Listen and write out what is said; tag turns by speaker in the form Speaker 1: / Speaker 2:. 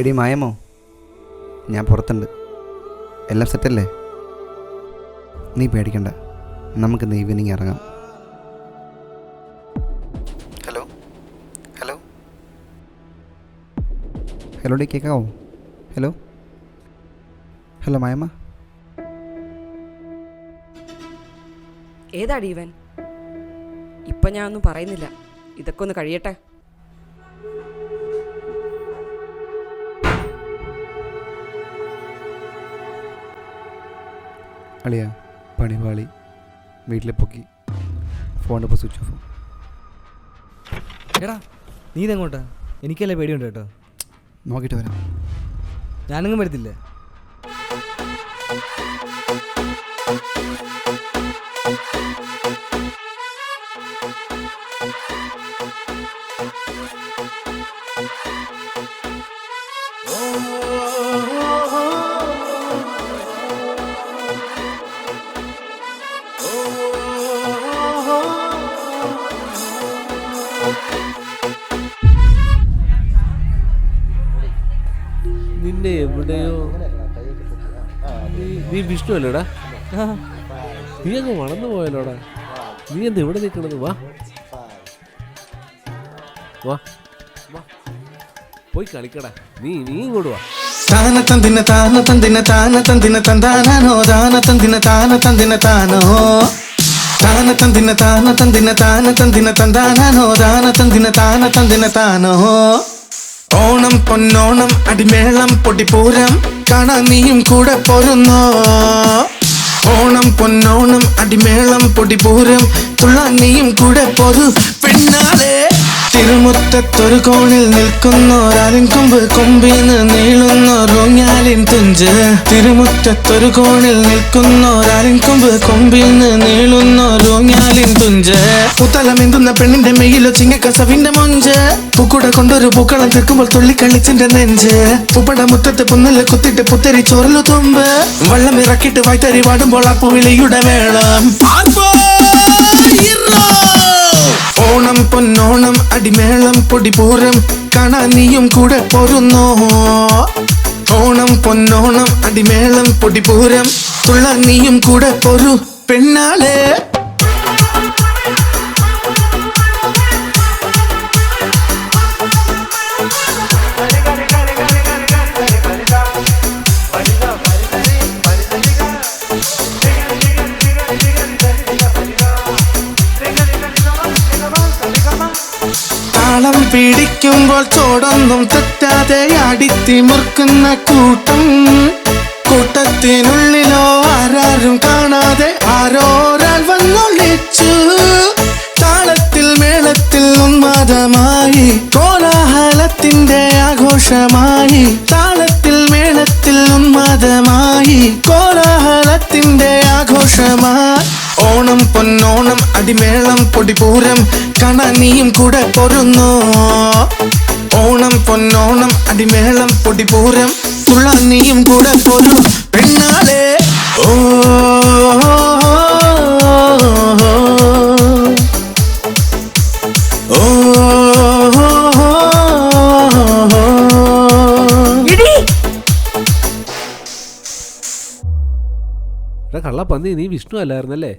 Speaker 1: എടി മായമോ, ഞാൻ പുറത്തുണ്ട്. എല്ലാം സെറ്റല്ലേ? നീ പേടിക്കണ്ട, നമുക്കിന്ന് ഈവനിങ് ഇറങ്ങാം. ഹലോ ഹലോ ഹലോ ഡി, കേൾക്കാവോ? Hello hello Mayamma.
Speaker 2: ഏതാടി ഇവൻ? ഇപ്പം ഞാനൊന്നും പറയുന്നില്ല, ഇതൊക്കെ ഒന്ന് കഴിയട്ടെ.
Speaker 1: അളിയ പണിപാളി, വീട്ടിലെ പൊക്കി, ഫോണിപ്പോൾ സ്വിച്ച് ഓഫ്.
Speaker 3: എടാ നീ ഇതെങ്ങോട്ടാ? എനിക്കല്ലേ പേടിയുണ്ട് കേട്ടോ.
Speaker 1: നോക്കിയിട്ട് വരാം.
Speaker 3: ഞാനെങ്ങും വരത്തില്ല.
Speaker 4: നിന്നെ എവിടെയോ നീ വിഷ്ണു അല്ലേടാ? നീ അങ്ങ് വളർന്നു പോയല്ലോടാ. നീ എന്താ ഇവിടെ നിൽക്കണത്? വാ വാ വാ, പോയി കളിക്കടാ. നീ ഇങ്ങോട്ട് വാ.
Speaker 5: താന തന്തിന താന തന്തിന താന തന്തിന തന്താനോ താന തന്തിന താന തന്തിന താനോ താന തന്തിന താന തന്തിന താന തന്തിന തന്താനോ താന തന്തിന താന തന്തിന താനോ. ഓണം പൊന്നോണം അടിമേളം പൊടിപൂരം കാണാൻ നീയും കൂടെ പോരുന്നോ? ഓണം പൊന്നോണം അടിമേളം പൊടിപൂരം തുള്ളാൻ നീയും കൂടെ പോരു പെണ്ണാലേ. തിരുമുറ്റത്തൊരു കോണിൽ നിൽക്കുന്നോരാലിൻ കൊമ്പ്, കൊമ്പിന്ന് നീളുന്നോറൂഞ്ഞാലിൻ തുഞ്ച്. തിരുമുറ്റത്തൊരു കോണിൽ നിൽക്കുന്നോരാലിൻ കൊമ്പ്, കൊമ്പിന്ന് നീളുന്നോറൂഞ്ഞാലിൻ തുഞ്ച്. പുത്തലമിന്തുന്ന പെണ്ണിന്റെ മെയിലോ ചിങ്ങക്കസവിന്റെ മൊഞ്ച്. പൂക്കുട കൊണ്ടൊരു പൂക്കളം തീർക്കുമ്പോൾ തുള്ളിക്കളിച്ചിന്റെ നെഞ്ച്. പൂപ്പട മുറ്റത്ത് പുന്നല് കുത്തിട്ട് പുത്തരി ചോറലു തുമ്പ്. വള്ളം ഇറക്കിട്ട് വായ്ത്തരി പാടുമ്പോൾ ആ പൂവിളിയുടെ വേളം. ഓണം പൊന്നോണം അടിമേളം പൊടിപൂരം കാണാൻ നീയും കൂടെ പോരുന്നോ? ഓണം പൊന്നോണം അടിമേളം പൊടിപൂരം തുള്ളാൻ നീയും കൂടെ പോരു പെണ്ണാളെ. താളം പിടിക്കുമ്പോൾ ചോടൊന്നും തെറ്റാതെ ആടിത്തിമുറുക്കുന്ന കൂട്ടം. കൂട്ടത്തിനുള്ളിലോ ആരാരും കാണാതെ ആരോരാൾ വന്നൊളിച്ചു. താളത്തിൽ മേളത്തിൽ ഉന്മാദമായി കോലാഹലത്തിന്റെ ആഘോഷമായി. താളത്തിൽ മേളത്തിൽ ഉന്മാദമായി കോലാഹലത്തിന്റെ ആഘോഷമായി. ഓണം പൊന്നോണം അടിമേളം പൊടിപൂരം കാണാൻ നീയും കൂടെ പോരുന്നോ? ഓണം പൊന്നോണം അടിമേളം പൊടിപൂരം തുള്ളാൻ നീയും കൂടെ പോരു പെണ്ണാളെ. ഓ
Speaker 4: കള്ളപ്പന്നി, നീ വിഷ്ണു അല്ലായിരുന്നല്ലേ?